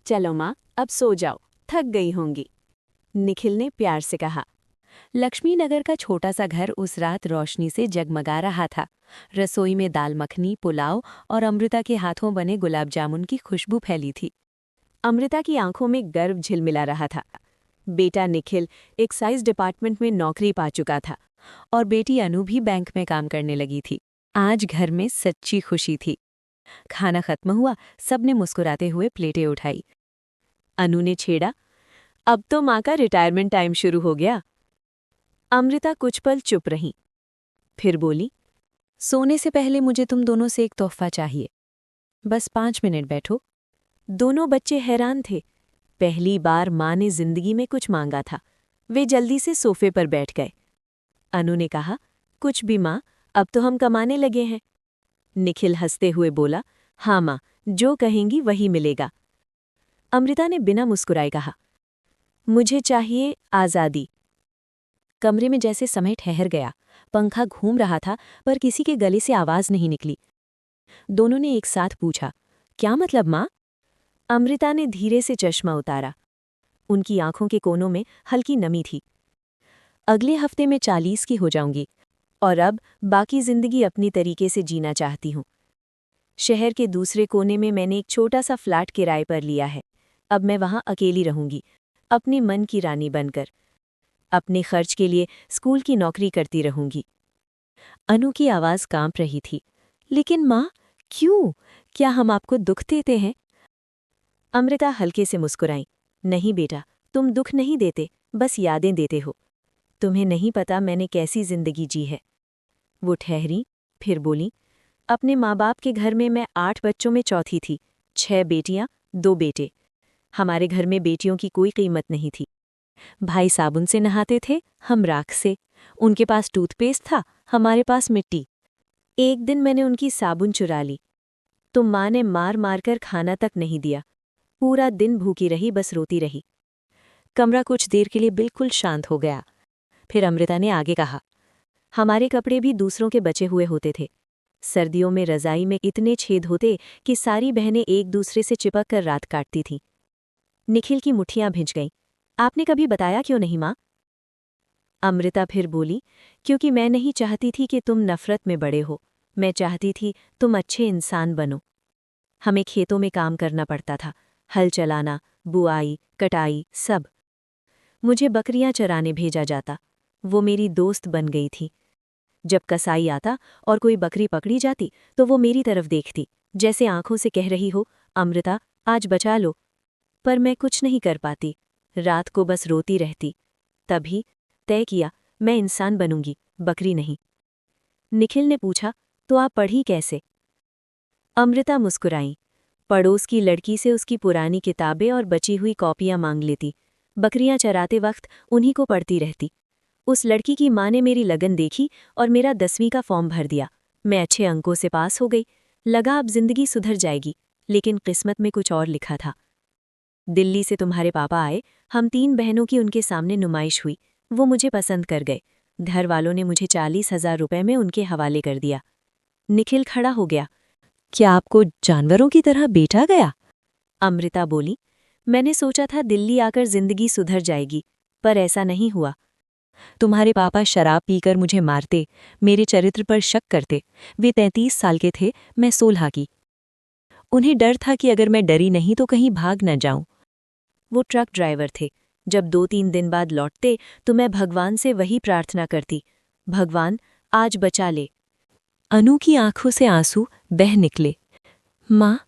चलो माँ, अब सो जाओ, थक गई होंगी, निखिल ने प्यार से कहा। लक्ष्मी नगर का छोटा सा घर उस रात रोशनी से जगमगा रहा था। रसोई में दाल मखनी, पुलाव और अमृता के हाथों बने गुलाब जामुन की खुशबू फैली थी। अमृता की आंखों में गर्व झिलमिला रहा था। बेटा निखिल एक्साइज डिपार्टमेंट में नौकरी पा चुका था और बेटी अनु भी बैंक में काम करने लगी थी। आज घर में सच्ची खुशी थी। खाना खत्म हुआ, सबने मुस्कुराते हुए प्लेटें उठाई। अनु ने छेड़ा, अब तो माँ का रिटायरमेंट टाइम शुरू हो गया। अमृता कुछ पल चुप रही, फिर बोली, सोने से पहले मुझे तुम दोनों से एक तोहफा चाहिए। बस 5 मिनट बैठो। दोनों बच्चे हैरान थे। पहली बार माँ ने जिंदगी में कुछ मांगा था। वे जल्दी से सोफे पर बैठ गए। अनु ने कहा, कुछ भी माँ, अब तो हम कमाने लगे हैं। निखिल हंसते हुए बोला, हाँ माँ, जो कहेंगी वही मिलेगा। अमृता ने बिना मुस्कुराए कहा, मुझे चाहिए आज़ादी। कमरे में जैसे समय ठहर गया। पंखा घूम रहा था पर किसी के गले से आवाज नहीं निकली। दोनों ने एक साथ पूछा, क्या मतलब माँ? अमृता ने धीरे से चश्मा उतारा। उनकी आंखों के कोनों में हल्की नमी थी। अगले हफ्ते में 40 की हो जाऊंगी और अब बाकी जिंदगी अपनी तरीके से जीना चाहती हूँ। शहर के दूसरे कोने में मैंने एक छोटा सा फ्लैट किराए पर लिया है। अब मैं वहां अकेली रहूंगी, अपने मन की रानी बनकर। अपने खर्च के लिए स्कूल की नौकरी करती रहूंगी। अनु की आवाज कांप रही थी। लेकिन माँ, क्यों? क्या हम आपको दुख देते हैं? अमृता हल्के से मुस्कुराई। नहीं बेटा, तुम दुख नहीं देते, बस यादें देते हो। तुम्हें नहीं पता मैंने कैसी जिंदगी जी है। वो ठहरी, फिर बोली, अपने माँ बाप के घर में मैं 8 बच्चों में चौथी थी। 6 बेटियां, 2 बेटे। हमारे घर में बेटियों की कोई कीमत नहीं थी। भाई साबुन से नहाते थे, हम राख से। उनके पास टूथपेस्ट था, हमारे पास मिट्टी। एक दिन मैंने उनकी साबुन चुरा ली तो माँ ने मार मार कर खाना तक नहीं दिया। पूरा दिन भूखी रही, बस रोती रही। कमरा कुछ देर के लिए बिल्कुल शांत हो गया। फिर अमृता ने आगे कहा, हमारे कपड़े भी दूसरों के बचे हुए होते थे। सर्दियों में रजाई में इतने छेद होते कि सारी बहनें एक दूसरे से चिपक कर रात काटती थीं। निखिल की मुट्ठियां भिंच गईं। आपने कभी बताया क्यों नहीं माँ? अमृता फिर बोली, क्योंकि मैं नहीं चाहती थी कि तुम नफरत में बड़े हो। मैं चाहती थी तुम अच्छे इंसान बनो। हमें खेतों में काम करना पड़ता था, हल चलाना, बुआई, कटाई, सब। मुझे बकरियां चराने भेजा जाता। वो मेरी दोस्त बन गई थी। जब कसाई आता और कोई बकरी पकड़ी जाती तो वो मेरी तरफ देखती, जैसे आंखों से कह रही हो, अमृता, आज बचा लो। पर मैं कुछ नहीं कर पाती। रात को बस रोती रहती। तभी तय किया, मैं इंसान बनूंगी, बकरी नहीं। निखिल ने पूछा, तो आप पढ़ी कैसे? अमृता मुस्कुराई। पड़ोस की लड़की से उसकी पुरानी किताबें और बची हुई कॉपियां मांग लेती। बकरियां चराते वक्त उन्हीं को पढ़ती रहती। उस लड़की की माँ ने मेरी लगन देखी और मेरा 10वीं का फॉर्म भर दिया। मैं अच्छे अंकों से पास हो गई। लगा अब जिंदगी सुधर जाएगी, लेकिन किस्मत में कुछ और लिखा था। दिल्ली से तुम्हारे पापा आए। हम 3 बहनों की उनके सामने नुमाइश हुई। वो मुझे पसंद कर गए। घर वालों ने मुझे 40,000 रुपए में उनके हवाले कर दिया। निखिल खड़ा हो गया। क्या आपको जानवरों की तरह बेटा गया? अमृता बोली, मैंने सोचा था दिल्ली आकर जिंदगी सुधर जाएगी, पर ऐसा नहीं हुआ। तुम्हारे पापा शराब पीकर मुझे मारते, मेरे चरित्र पर शक करते। वे 33 साल के थे, मैं 16 की। उन्हें डर था कि अगर मैं डरी नहीं तो कहीं भाग न जाऊं। वो ट्रक ड्राइवर थे। जब 2-3 दिन बाद लौटते तो मैं भगवान से वही प्रार्थना करती, भगवान आज बचा ले। अनु की आंखों से आंसू बह निकले। माँ,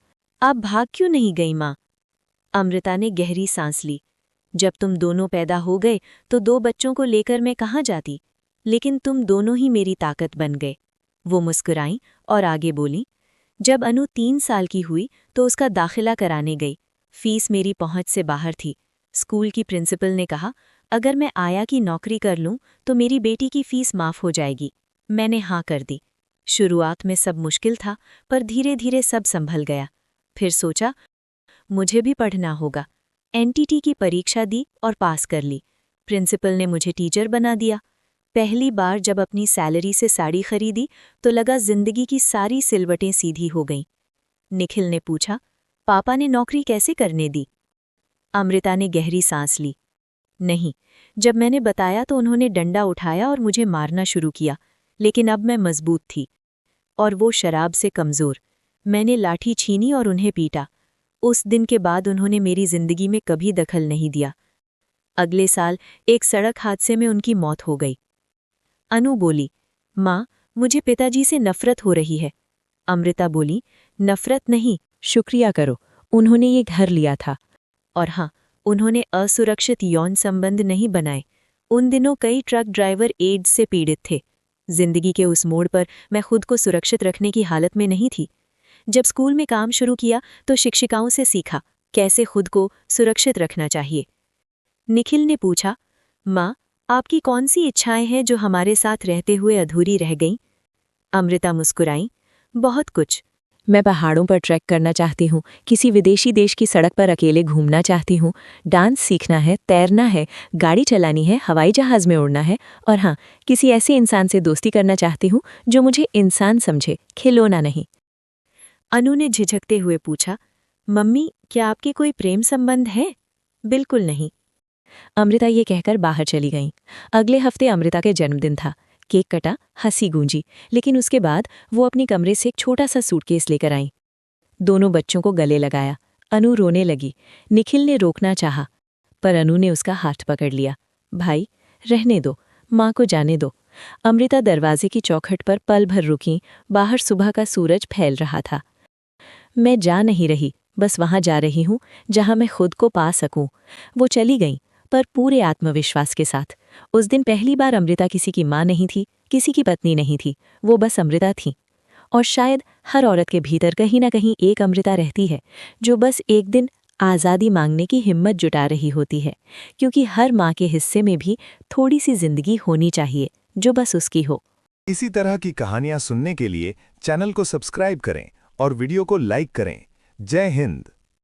आप भाग क्यों नहीं गई माँ? अमृता ने गहरी सांस ली। जब तुम दोनों पैदा हो गए तो 2 बच्चों को लेकर मैं कहाँ जाती, लेकिन तुम दोनों ही मेरी ताकत बन गए। वो मुस्कुराई और आगे बोली, जब अनु 3 साल की हुई तो उसका दाखिला कराने गई। फीस मेरी पहुंच से बाहर थी। स्कूल की प्रिंसिपल ने कहा, अगर मैं आया की नौकरी कर लूं तो मेरी बेटी की फीस माफ हो जाएगी। मैंने हाँ कर दी। शुरुआत में सब मुश्किल था, पर धीरे धीरे सब संभल गया। फिर सोचा, मुझे भी पढ़ना होगा। एनटीटी की परीक्षा दी और पास कर ली। प्रिंसिपल ने मुझे टीचर बना दिया। पहली बार जब अपनी सैलरी से साड़ी खरीदी तो लगा जिंदगी की सारी सिलवटें सीधी हो गईं। निखिल ने पूछा, पापा ने नौकरी कैसे करने दी? अमृता ने गहरी सांस ली। नहीं, जब मैंने बताया तो उन्होंने डंडा उठाया और मुझे मारना शुरू किया, लेकिन अब मैं मजबूत थी। और वो शराब से कमज़ोर। मैंने लाठी छीनी और उन्हें पीटा। उस दिन के बाद उन्होंने मेरी जिंदगी में कभी दखल नहीं दिया। अगले साल एक सड़क हादसे में उनकी मौत हो गई। अनु बोली, माँ, मुझे पिताजी से नफरत हो रही है। अमृता बोली, नफरत नहीं, शुक्रिया करो, उन्होंने ये घर लिया था। और हाँ, उन्होंने असुरक्षित यौन संबंध नहीं बनाए। उन दिनों कई ट्रक ड्राइवर एड्स से पीड़ित थे। जिंदगी के उस मोड़ पर मैं खुद को सुरक्षित रखने की हालत में नहीं थी। जब स्कूल में काम शुरू किया तो शिक्षिकाओं से सीखा कैसे खुद को सुरक्षित रखना चाहिए। निखिल ने पूछा, माँ, आपकी कौन सी इच्छाएं हैं जो हमारे साथ रहते हुए अधूरी रह गईं? अमृता मुस्कुराई, बहुत कुछ। मैं पहाड़ों पर ट्रैक करना चाहती हूँ, किसी विदेशी देश की सड़क पर अकेले घूमना चाहती हूँ, डांस सीखना है, तैरना है, गाड़ी चलानी है, हवाई जहाज़ में उड़ना है, और हाँ, किसी ऐसे इंसान से दोस्ती करना चाहती हूँ जो मुझे इंसान समझे, खिलौना नहीं। अनु ने झिझकते हुए पूछा, मम्मी, क्या आपके कोई प्रेम संबंध है? बिल्कुल नहीं। अमृता ये कहकर बाहर चली गईं। अगले हफ्ते अमृता के जन्मदिन था। केक कटा, हंसी गूंजी, लेकिन उसके बाद वो अपने कमरे से एक छोटा सा सूटकेस लेकर आईं। दोनों बच्चों को गले लगाया। अनु रोने लगी। निखिल ने रोकना चाहा, पर अनु ने उसका हाथ पकड़ लिया। भाई, रहने दो, माँ को जाने दो। अमृता दरवाजे की चौखट पर पल भर रुकीं। बाहर सुबह का सूरज फैल रहा था। मैं जा नहीं रही, बस वहां जा रही हूं जहां मैं खुद को पा सकूं। वो चली गईं, पर पूरे आत्मविश्वास के साथ। उस दिन पहली बार अमृता किसी की माँ नहीं थी, किसी की पत्नी नहीं थी, वो बस अमृता थी। और शायद हर औरत के भीतर कहीं ना कहीं एक अमृता रहती है जो बस एक दिन आज़ादी मांगने की हिम्मत जुटा रही होती है, क्योंकि हर माँ के हिस्से में भी थोड़ी सी जिंदगी होनी चाहिए जो बस उसकी हो। इसी तरह की कहानियां सुनने के लिए चैनल को सब्सक्राइब करें और वीडियो को लाइक करें। जय हिंद।